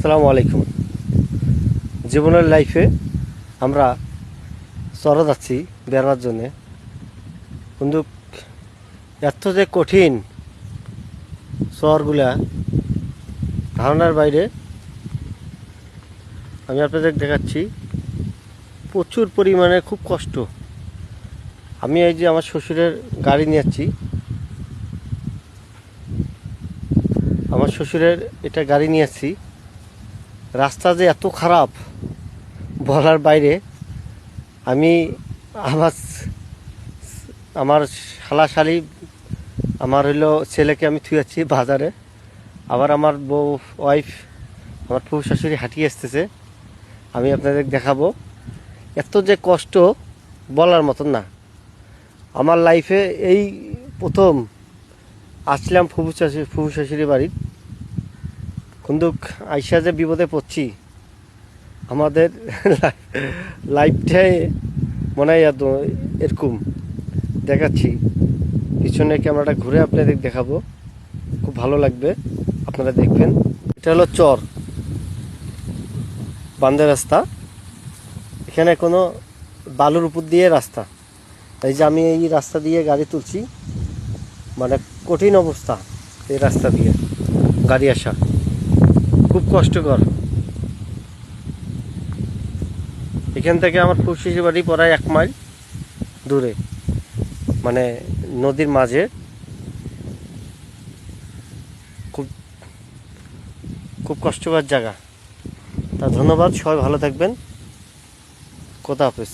আসসালামু আলাইকুম। জীবনের লাইফে আমরা চড়া যাচ্ছি বেড়ার জন্যে, কিন্তু এত যে কঠিন শহরগুলা ধারণার বাইরে। আমি আপনাদের দেখাচ্ছি প্রচুর পরিমাণে খুব কষ্ট। আমি এই যে আমার শ্বশুরের গাড়ি নিয়ে যাচ্ছি, আমার শ্বশুরের এটা গাড়ি নিয়ে যাচ্ছি। রাস্তা যে এত খারাপ বলার বাইরে। আমি আমার আমার শালি আমার হইলো ছেলেকে আমি থুয়াচ্ছি বাজারে, আবার আমার বউ ওয়াইফ আমার ফুফু শাশুড়ি হাঁটিয়ে আসতেছে। আমি আপনাদের দেখাবো এত যে কষ্ট বলার মতন না। আমার লাইফে এই প্রথম আসলাম ফুফু শাশুড়ি বাড়ির, কিন্তু আইসা যে বিপদে পড়ছি। আমাদের লাইফটাই মনে হয় এরকম। দেখাচ্ছি পিছনে ক্যামেরাটা ঘুরে আপনাদের দেখাবো, খুব ভালো লাগবে, আপনারা দেখবেন। এটা হলো চর বান্ধের রাস্তা, এখানে কোনো বালুর উপর দিয়ে রাস্তা। এই যে আমি এই রাস্তা দিয়ে গাড়ি তুলছি, মানে কঠিন অবস্থা এই রাস্তা দিয়ে গাড়ি আসা, খুব কষ্টকর। এখান থেকে আমার ফুফুশির বাড়ি প্রায় 1 মাইল দূরে, মানে নদীর মাঝে। খুব খুব কষ্টকর জায়গা। তা ধন্যবাদ, সবাই ভালো থাকবেন। খোদা হাফেজ।